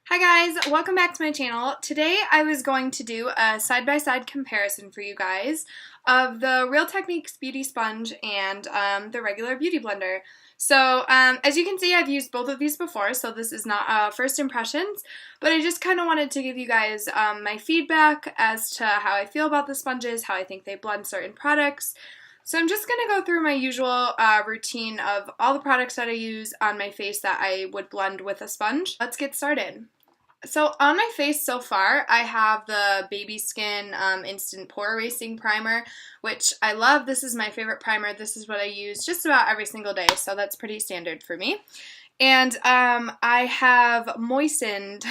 Hi guys, welcome back to my channel. Today I was going to do a side-by-side comparison for you guys of the Real Techniques Beauty Sponge and the regular Beauty Blender. So as you can see, I've used both of these before, so this is not first impressions, but I just kind of wanted to give you guys my feedback as to how I feel about the sponges, how I think they blend certain products. So I'm just going to go through my usual routine of all the products that I use on my face that I would blend with a sponge. Let's get started. So on my face so far, I have the Baby Skin Instant Pore Erasing Primer, which I love. This is my favorite primer. This is what I use just about every single day, so that's pretty standard for me. And I have moistened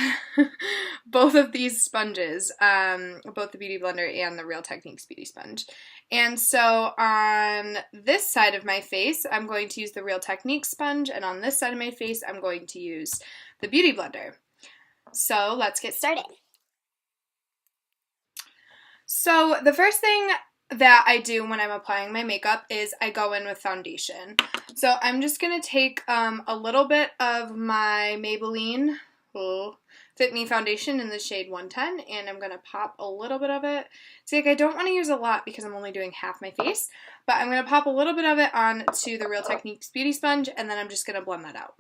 both of these sponges, both the Beauty Blender and the Real Techniques Beauty Sponge. And so on this side of my face, I'm going to use the Real Techniques sponge, and on this side of my face, I'm going to use the Beauty Blender. So let's get started. So the first thing that I do when I'm applying my makeup is I go in with foundation. So I'm just going to take a little bit of my Maybelline Fit Me foundation in the shade 110, and I'm going to pop a little bit of it. See, like, I don't want to use a lot because I'm only doing half my face, but I'm going to pop a little bit of it onto the Real Techniques Beauty Sponge, and then I'm just going to blend that out.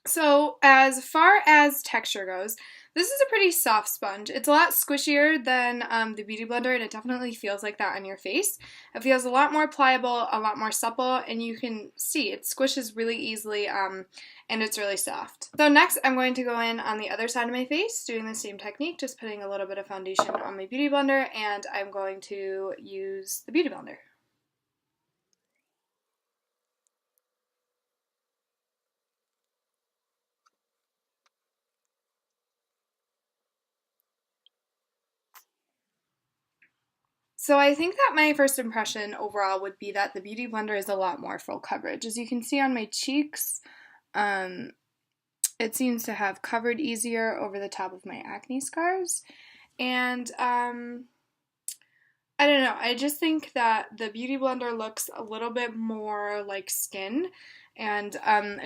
So as far as texture goes, this is a pretty soft sponge. It's a lot squishier than the Beauty Blender, and it definitely feels like that on your face. It feels a lot more pliable, a lot more supple, and you can see it squishes really easily, and it's really soft. So next I'm going to go in on the other side of my face, doing the same technique, just putting a little bit of foundation on my Beauty Blender, and I'm going to use the Beauty Blender. So I think that my first impression overall would be that the Beauty Blender is a lot more full coverage. As you can see on my cheeks, it seems to have covered easier over the top of my acne scars. And I don't know, I just think that the Beauty Blender looks a little bit more like skin and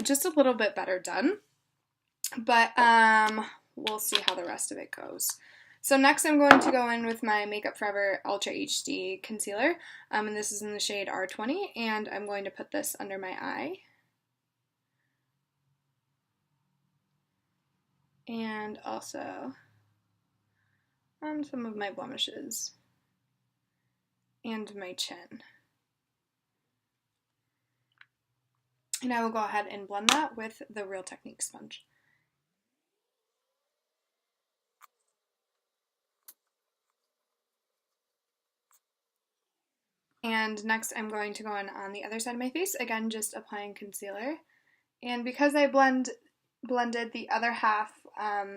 just a little bit better done. But we'll see how the rest of it goes. So next I'm going to go in with my Makeup Forever Ultra HD Concealer, and this is in the shade R20, and I'm going to put this under my eye. And also on some of my blemishes and my chin. And I will go ahead and blend that with the Real Techniques sponge. And next I'm going to go in on the other side of my face, again just applying concealer. And because I blended the other half, I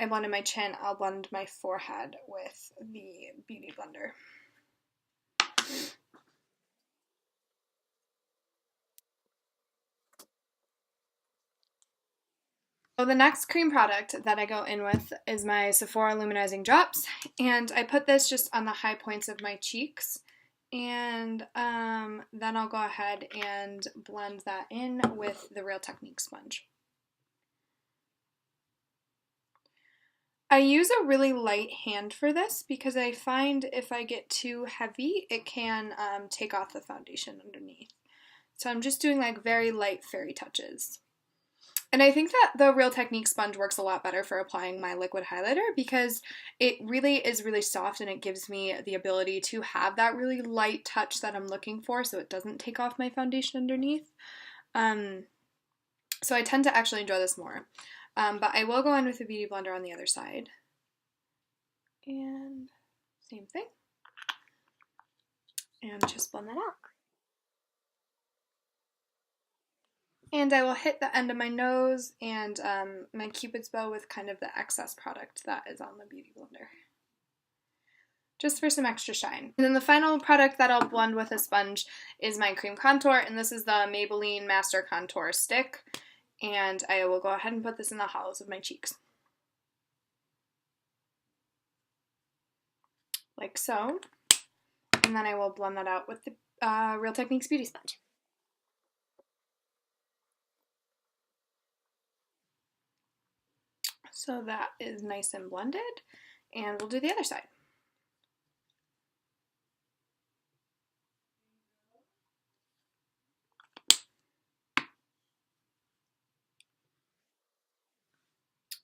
blended my chin, I'll blend my forehead with the Beauty Blender. So the next cream product that I go in with is my Sephora Luminizing Drops, and I put this just on the high points of my cheeks, and then I'll go ahead and blend that in with the Real Techniques sponge. I use a really light hand for this because I find if I get too heavy, it can take off the foundation underneath. So I'm just doing like very light fairy touches. And I think that the Real Techniques sponge works a lot better for applying my liquid highlighter because it really is really soft and it gives me the ability to have that really light touch that I'm looking for so it doesn't take off my foundation underneath. So I tend to actually enjoy this more. But I will go in with the Beauty Blender on the other side. And same thing. And just blend that out. And I will hit the end of my nose and my Cupid's bow with kind of the excess product that is on the Beauty Blender, just for some extra shine. And then the final product that I'll blend with a sponge is my cream contour, and this is the Maybelline Master Contour Stick. And I will go ahead and put this in the hollows of my cheeks. like so. And then I will blend that out with the Real Techniques Beauty Sponge. So that is nice and blended, and we'll do the other side.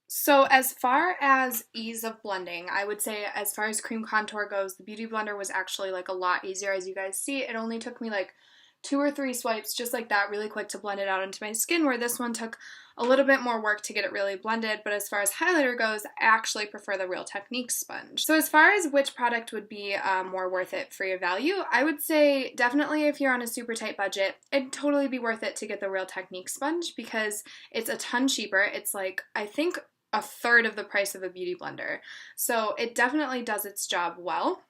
So as far as ease of blending, I would say as far as cream contour goes, the Beauty Blender was actually like a lot easier. As you guys see, it only took me like 2 or 3 swipes just like that really quick to blend it out into my skin, where this one took a little bit more work to get it really blended. But as far as highlighter goes, I actually prefer the Real Techniques sponge. So as far as which product would be more worth it for your value, I would say definitely if you're on a super tight budget, it'd totally be worth it to get the Real Techniques sponge because it's a ton cheaper. It's like, I think, a third of the price of a beauty blender. So it definitely does its job well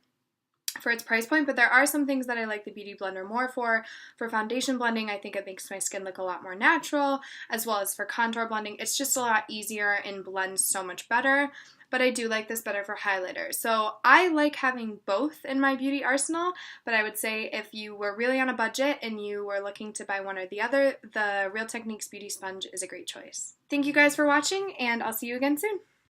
for its price point, but there are some things that I like the Beauty Blender more for. For foundation blending, I think it makes my skin look a lot more natural, as well as for contour blending. It's just a lot easier and blends so much better, but I do like this better for highlighter. So I like having both in my beauty arsenal, but I would say if you were really on a budget and you were looking to buy one or the other, the Real Techniques Beauty Sponge is a great choice. Thank you guys for watching, and I'll see you again soon.